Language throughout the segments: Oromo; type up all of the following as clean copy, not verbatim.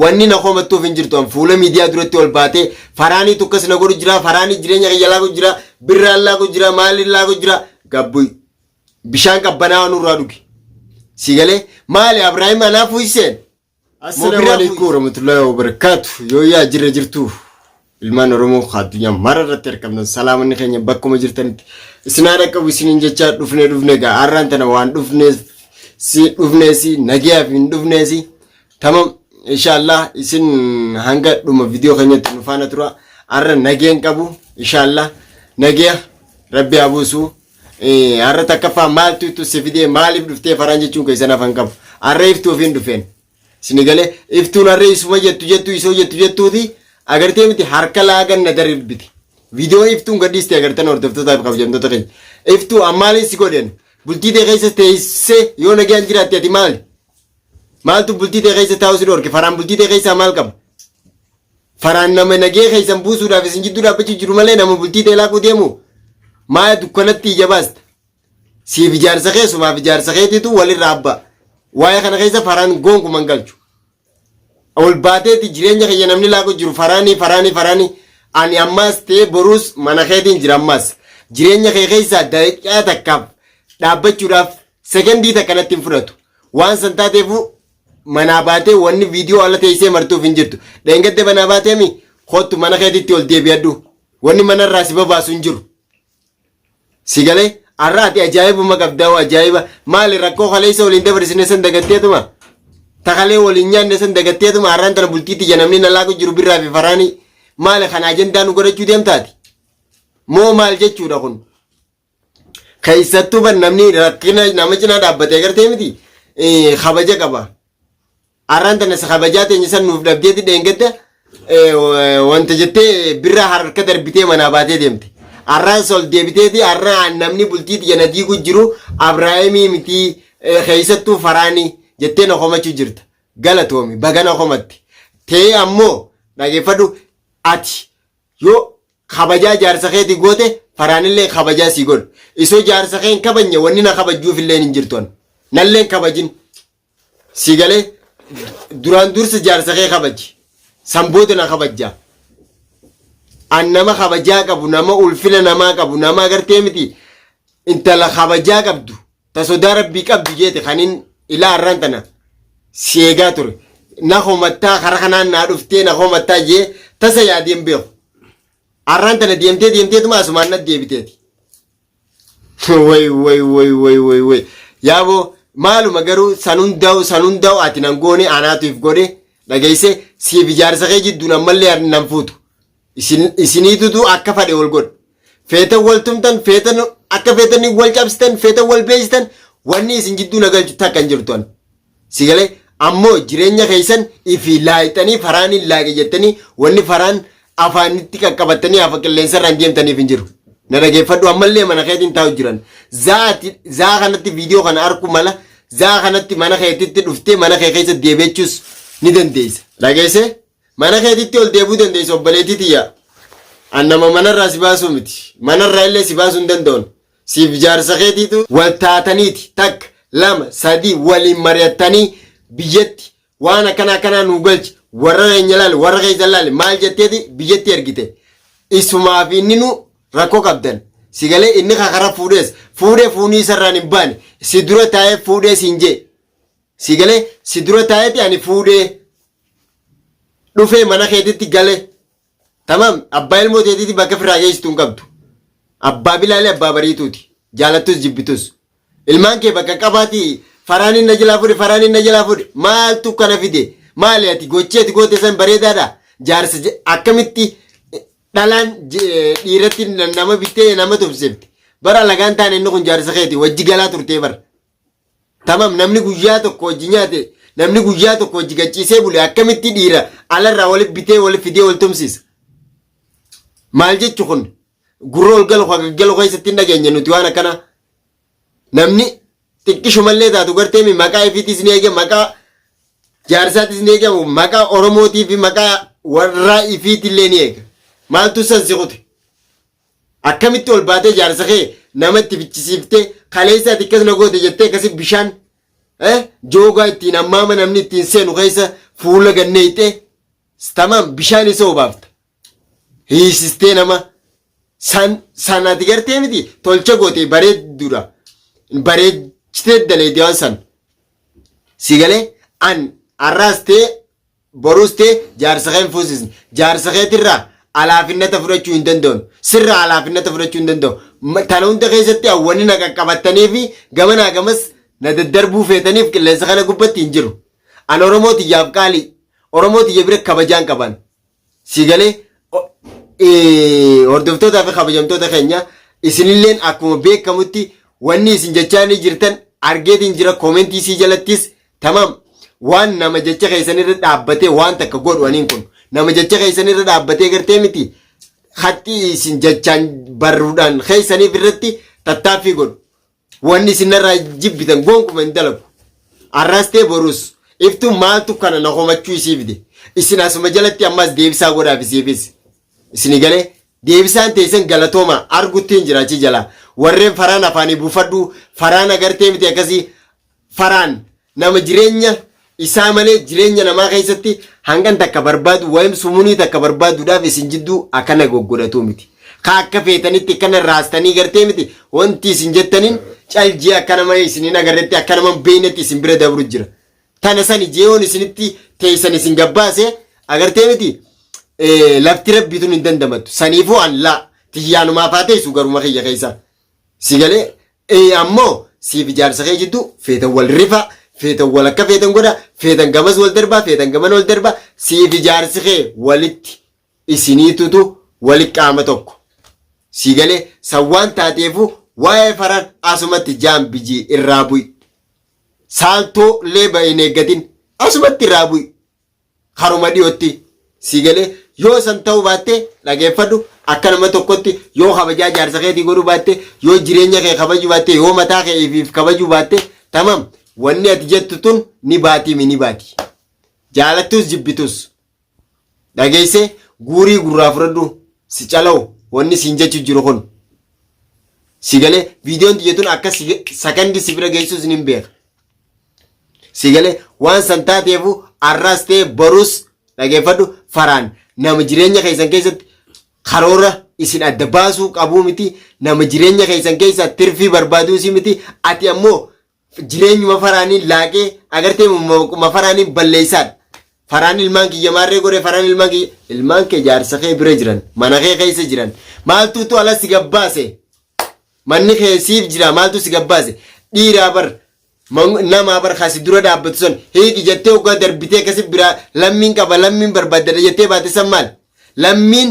wanni na komattuuf hin jirtu an fuula miidiyaa duratti ol baatee faraanii tukkas na godhu jira faraanii jireenya qayyalaa godhu jira birraan laa godhu jira maalin laa godhu jira gabbuy bishaan qabbanaa nurraa dhugi sigalee maali Abrahaam anaafu iseen Assalamu alaikum warahmatullahi wabarakatuh yoo yaa jira jirtu ilmaan Oromoo addunyaa mararratti argamtan salaamanni keenya bakkuma jirtanitti isinaa dhaqqabu isiniin jecha dhufne gaa arraan tana waan dhufneesi nagiyaaf hin dhufneesi tamam inshallah isin hanga dhuma video keenyatti nu faana tura arra nageen qabu inshallah nagiya rabbi abusu arra takkaffaa maaltu itti si fidee maaliif dhuftee faraan jechuun keessan afaan qabu arra iftuu ofiin dhufeen sinigale iftuun arra isuma jettuuti agartee miti harka laagan na darbiti video iftuun gadhiiste agartan hordoftotaaf kabajamtoota keenya iftuu ammaaliin si godhen bultii ta'e keessa teessee yoo nagayaan jiraatte ati maaltu bultii ta'e keessa taa'u si dhorke faraan bultii ta'e keessa maal qaba faraan nama nagee keessan buusuudhaaf isin jidduu dhaabbachuu jiru malee nama bultii ta'e laaquu deemu maa dukkanatti ija baasta siif ijaarsa keessumaaf ijaarsa keetiitu walirraa abba waa'ee kana keessa faraan gonkuman galchu ol baateeti jireenya kiyya namni laaqu jiru faraanii ani ammaas ta'e boruus mana keetiin jira ammaas jireenya kee keessaa daqiiqaa takkaaf dhaabbachuudhaaf sekendii takkanatti hin fudhatu waan san taateefu manaa baatee wanni viidiyoo ala teessee martuuf hin jirtu dheengadde manaa baateemi kottu mana keetitti ol deebi'adhu wanni manarraa si babaasu hin jiru sigalee arraati ajaa'ibuma qabdaa'u ajaa'iba maali rakkoo kaleessa waliin dabarsine san dagatteetuma takalee waliin nyaanne san dagatteetuma arraan tana bultiitti janamni na laaqu jiru birraa fi faraanii maali kana ajandaa nu godhachuu deemtaati moo maal jechuudha kun keessattuu ban namni rakkina nama cinaa dhaabbatee gartee miti kabaja qaba arraan tana kabajaa teenya san nuuf dhabdeeti dheengadda wanta jettee birraa harka darbitee manaa baatee deemte arraan sol deebiteeti arraan namni bultiitti jana diigu jiru Abrahaamii miti keessattuu faraanii jettee na komachuu jirta galatoomi bagana komatti ta'ee ammoo dhageeffadhu ati yoo kabajaa jaarsa keeti goote faraanillee kabajaa si godhu isoo jaarsa keen kabajne wanni na kabajuuf illee hin jirtuan nalleen kabajin si galee duraan dursa jaarsa kee kabaji sanboota na kabajaa an nama kabajaa qabu nama ulfina namaa qabu nama agartee miti intala kabajaa qabdu ta sodaa rabbii qabdu jeete kanin ilaa arraan tana seegaa ture na homattaa kara kanaan naa dhuftee na homattaa jee tasa yaadeen beeku arraan tana deemteetuma asumaan na deebiteeti way yaaboo maaluma garuu sanundaa'u ati nan goone anaatuif godhe dhageesse siif ijaarsa kee jidduun ammallee nan fuutu isiniitutu akka fadhe wal godha feetan wal tumtan feetan akka feetanii wal cabsitan feetan wal beeksitan wanni isin jidduu nagalchu takka hin jirtuan sigalee ammoo jireenya keessan ifi laayitanii faraanii laaqe jettanii wanni faraan afaanitti qaqqabattanii afa qilleensarraan deemtaniif hin jiru na dhageeffadhu ammallee mana keetiin taa'u jiran zaa kanatti viidiyoo kana arku mala zaa kanatti mana keetitti dhuftee mana kee keessa deebi'achuus ni dandeessa dhageesse mana keetitti ol deebuu dandeessa obboleettii tiyya annama manarraa si baasuu miti manarraa illee si baasuu hin danda'u siif jaarsa keetiitu wal taataniiti takka lama sadii waliin mari'attanii biyyatti waan akkana nu galchi warra keenya laale warra keessa laale maal jetteeti biyyatti ergite isumaaf inni nu rakkoo qabdan sigalee inni kakara fuudhee fuunii isarraan hin baane si dura taa'ee fuudhee siin jee sigalee si dura taa'eeti ani fuudhee dhufee mana keetitti galee tamam abbaa ilmoo teetiiti bakka firaa geessitu hin qabdu abbaa bilaalee abbaa bariituuti jaalattus jibbitus ilmaan kee bakka qabaati faraaniin na jalaa fuudhe maaltu kana fide maali ati gocheeti goote san bareedaadha jaarsa akkamitti dhalaan dhiiratti nama bittee nama tubsifte bara lagaan taane inni kun jaarsa keeti wajji galaa turtee bara tamam namni guyyaa tokko wajji nyaate namni guyyaa tokko wajji gachiisee bule akkamitti dhiira alarraa wali bitee wali fidee wal tumsiisa maal jechu kun gurra ol galu keessatti hin dhageenye nuti waan akkana namni xiqqishumallee taatu gartee maqaa ifiitis ni eege maqaa jaarsaatis ni eege maqaa oromootii fi maqaa warraa ifiitillee ni eega maaltu san siqute akkamitti ol baatee jaarsa kee namatti fichisiiftee kaleessaati akkas na goote jettee akkasi bishaan joogaa ittiin ammaama namni ittiin seenu keessa fuula ganneeyte tamam bishaan isa obaafta hiisistee nama sanatti gartee miti tolcha goote bareedduudha bareechitee daleedee waan san si galee an arraas ta'e boruus ta'e jaarsa kee hin fuusisne jaarsa keetirraa alaafinnata fudhachuu hin danda'u sirraa alaafinnata fudhachuu hin danda'u tana hunda keessatti hawwanni na qaqqabattanii fi gamanaa gamas na daddarbuu feetaniif qilleensa kana gubbatti hin jiru an Oromoo tiyyaaf qaalii Oromoo tiyya bira kabajaan qaban si galee hordoftootaa fi kabajamtoota keenya isinilleen akkuma beekamutti wanni isin jechaanii jirtan argeetiin jira koomentii sii jalattis tamam waan nama jecha keessanirra dhaabbatee waan takka godhaniin kun nama jecha keessanirra dhaabbatee gartee miti hatti isin jechaan barruudhaan keessaniif irratti tattaaffii godhu wanni isinirraa jibbitan gonkumaa hin dalagu arraastee boruus iftuu maaltu kana na homachuu isii fide isin asuma jalatti ammas deebisaa godhaaf isiifis isini galee deebisaan teessan galatooma arguttiin jiraachi jala warreen faraan afaanii buufadhu faraan agartee miti akkasii faraan nama jireenya isaa malee jireenya namaa keessatti hangan takka barbaadu wayim sumunii takka barbaaduudhaaf isin jidduu akkana goggodhatu miti ka akka feetanitti akkana raastanii gartee miti wanti isin jettaniin caljii akkana malee isiniin agarretti akkana man beeynetti isin bira dabru jira tana sani jeewoon isinitti teessan isin gabbaase agartee miti lafti rabbituun hin dandamatu saniifuu allaa tiyyaanumaa faateessu garuma kiyya keessa si galee ammoo siif jaarsa kee jidduu feetan wal rifa feetan wal akka feetan godha feetan gamas wal darbaa feetan gaman wal darbaa siif jaarsi kee walitti isiniitutu wali qaama tokko si galee sawwaan taateefu waa'ee faraan asumatti jaambijii irraa bu'i saaltoo leeba hin eeggatin asumatti irraa bu'i haruma dhiyootti si galee yoo san ta'uu baatte dhageeffadhu akka nama tokkotti yoo kabajaa jaarsa keetii godhuu baatte yoo jireenya kee kabajuu baatte yoo mataa kee ifiif kabajuu baatte tamam wanni ati jettu tun ni baati ni baati jaalattus jibbitus dhageesse guurii gurraa fudhadhu si calawu wanni siin jechu jiru kun si galee viidiyoon tiyyatun akka sakandii si bira geessus ni beeka si galee waan san taateefu arraas ta'e borus dhageeffadhu faraan nama jireenya keessan keessatti karoora isin adda baasuu qabuu miti nama jireenya keessan keessa tirfii barbaaduu si miti ati ammoo jireenyuma faraaniin laaqee agartee mafaraaniin balleessaadha faraan ilmaan kiyya maarree godhe faraan ilmaan kee jaarsa kee bira jiran mana kee keessa jiran maaltuutu ala si gabbaase manni kee siif jira maaltu si gabbaase dhiiraa bar nama bar khasi dura dhaabbatu sun hiiki jettee uga darbitee kasi bira lammiin qaba lammiin barbaadda jettee baate sammaal lammiin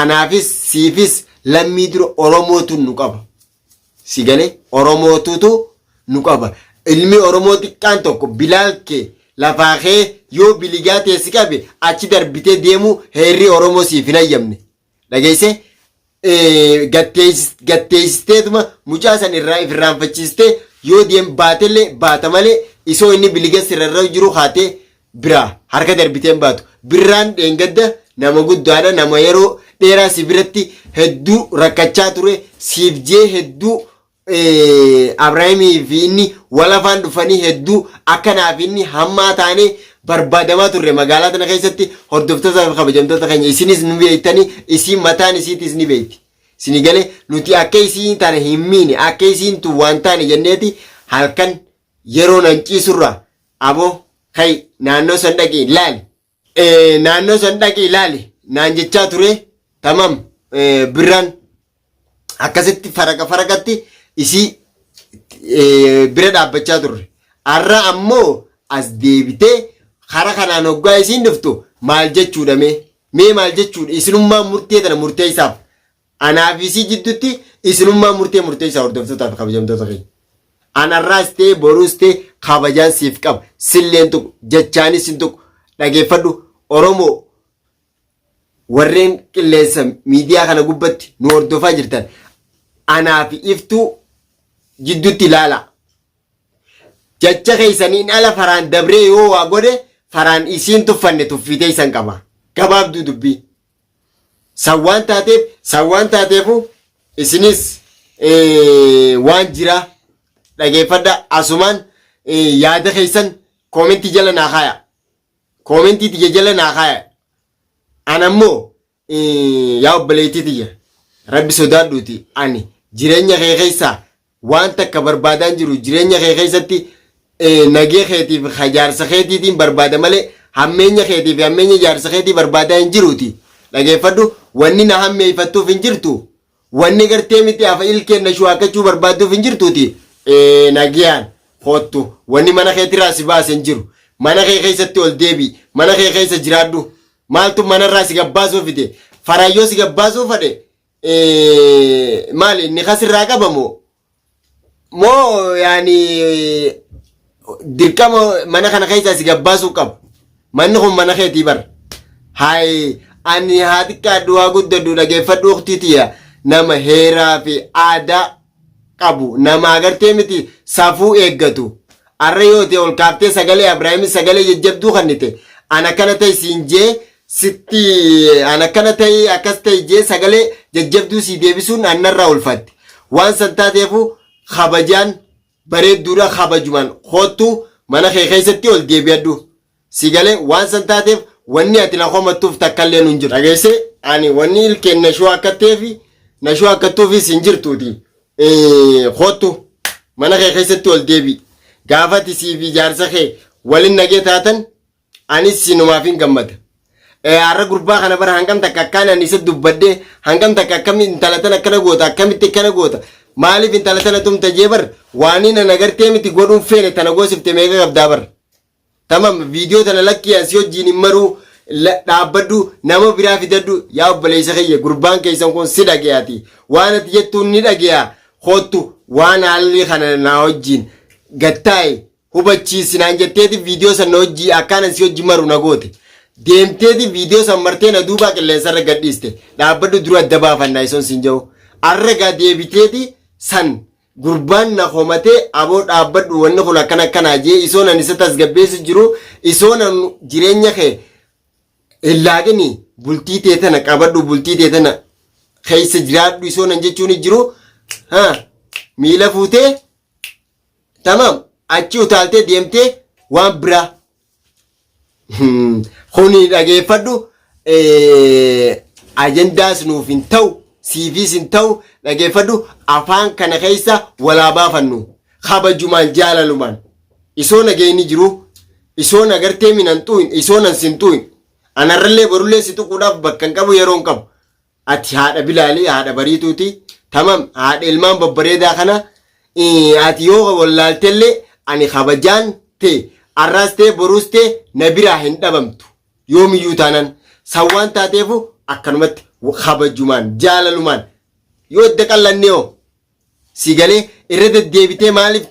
anaafis siifis lammii dura oromootu nu qaba si galee oromootutu nu qaba ilmi oromoo xiqqaan tokko bilaal kee lafaa kee yoo biligaa teessi qabe achi darbitee deemu heerri oromoo siif hin ayyamne dhageesse gatteessisteetuma mucaa san irraanfachiistee yoo deem baatellee baata malee isoo inni biliga sirrarra jiru haatee biraa harka darbiteen baatu birraan dheengadda nama guddaadha nama yeroo dheeraa si biratti hedduu rakkachaa ture siif jee hedduu Abrahaamii fi inni walafaan dhufanii hedduu akkanaaf inni hammaa taanee barbaadamaa turre magaalaa tana keessatti hordoftoota fi kabajamtoota keenya isinis nu beektanii isiin mataan isiitis ni beekti sini galee nuti akka isiin taane hin miine akka isiin tu waan taane jenneeti halkan yeroo nan ciisurra aboo kai naannoo san dhaqi ilaali naannoo san dhaqi ilaali naan jechaa ture tamam birraan akkasitti faraqatti isii bira dhaabbachaa turre arra ammoo as deebitee hara kanaan hoggaa isiin dhuftu maal jechuudha mee maal jechuudha isinummaa murtee tana murtee isaaf anaaf isii jidduutti isinummaa murtee isaa hordoftootaaf kabajamtoota keenya anarraas ta'e boruus ta'e kabajaan siif qaba silleen tuqu jechaanis hin tuqu dhageeffadhu oromoo warreen qilleensa miidiyaa kana gubbatti nu hordofaa jirtan anaaf iftuu jidduutti ilaala jecha keessaniin ala faraan dabree yoo waa godhe faraan isiin tuffanne tuffitee isan qaba gabaabduu dubbii sawwaan taateefu isinis waan jira dhageeffadha asumaan yaada keessan koomentii jala naa kaaya Komentii tiyya jala naa kaaya. Anammoo yaa obboleettii tiyya. Rabbi sodaadhuuti ani jireenya kee keessaa waan takka barbaadaan jiru jireenya kee keessatti nagee keetiif jaarsa keetiitiin barbaada malee hammeenya keetiif hammeenya jaarsa keetii barbaadaa hin jiruuti. Dhageeffadhu wanni na hammeeffattuuf hin jirtu. Wanni gartee miti hafa ilkeen na shuwaakachuu barbaadduuf hin jirtuuti. Nagiyaan hoottu wanni mana keetirraa si baase hin jiru. Mana kee keessatti ol deebi. Mana kee keessa jiraadhu. Maaltu manarraa si gabbaasuu fide? Faraayyoo si gabbaasuu fade? Maali inni kasirraa qabamoo? Moo yaani dirqama mana kana keessaa si gabbaasuu qabu. Manni kun mana keetii bar. Hayi ani haati kaadduwaa guddadhu dhageeffadhu uktitiya nama heeraa fi aadaa qabu nama agartee miti safuu eeggatu. Arra yoo ta'e ol kaaftee sagalee Abrahaam sagalee jajjabduu kannite. Ana kana ta'e siinjee sitti ana kana ta'e akkas ta'e jee sagalee jajjabduu si deebisuun annarraa ulfaatti. Waan san taateefu kabajaan bareedduudha kabajumaan hoottu mana kee keessatti ol deebi'adhu. Sigalee waan san taateef wanni ati na homattuuf takkallee nun jiru. Dhageesse ani wanni ilkeen nashuu akkatteefi nashuu akkattuufis hin jirtuuti. Hoottu mana kee keessatti ol deebi. Gaafati siifi jaarsa kee waliin nagee taatan anis sinumaaf hin gammada. Har'a gurbaa kana bara hangam takka akkaan ani isa dubbadde hangam takka akkamitti intalatan akkana goota akkamitti akkana goota. Maaliif intalatan tumta jeebar waanii na nagartee miti godhuun feene tana goosifte meeqa qabdaa bar. Tamam viidiyoo tana lakkii asii wajjin hin maruu dhaabbadhu nama biraa fidadhu yaa obboleessa kiyya gurbaan keessan kun si dhageyaati. Waan ati jettuun ni dhageyaa hoottu waan haalli kana na wajjin gattaa'e hubachiisinaan jetteeti viidiyoo san na wajjii akkaan asii wajjin maru na goote. Deemteeti viidiyoo san martee na duubaa qilleensarra gadhiiste dhaabbadhu dura adda baafannaa isoon siin jiru. Arragaa deebiteeti san gurbaan na homatee aboo dhaabbadhu wanni kun akkana akkanaa jee isoon an isa tasgabbeessu jiru isoon an jireenya kee illaaqini bultii teetana qabadhu bultii teetana keessa jiraadhu isoon an jechuun jiru miila fuutee tamam achi utaaltee deemtee waan biraa kuni dhageeffadhu ajandaas nuuf hin ta'u siifis hin ta'u dhageeffadhu afaan kana keessa walaa baafannu kabajumaan jaalalumaan isoon nageeni jiru isoon agartee minan tu'in isoon an sin tu'in anarrallee borullee si tuquudhaaf bakka hin qabu yeroo hin qabu ati haadha bilaalii haadha bariituuti tamam haadha ilmaan babbareedaa kana ati yoo wallaaltellee ani kabajaan ta'e arraas ta'e boruus ta'e na biraa hin dhabamtu yoomiyyuu taanan sawwaan taateefu akkanumatti kabajumaan jaalalumaan yoo edda qallanneeoo sigalee irra deddeebitee maaliif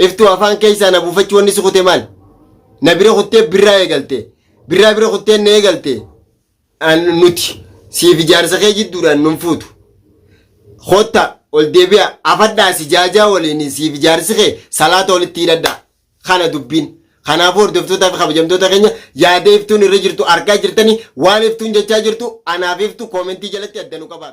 iftuu afaan keessaa na buufachuu wanni si kute maal na bira kuttee birraa eegalte birraa bira kuttee na eegalte nuti siif jaarsa kee jidduudhaan nun fuutu hotta ol deebi'a afadhaa si jaajaa waliin siif jaarsi kee salaata walitti hidhadhaa kana dubbiin. Kanaafuu hordoftoota fi kabajamtoota keenya yaada iftuun irra jirtu argaa jirtanii waan iftuun jechaa jirtu anaaf iftu koomentii jalatti addanuu qaba.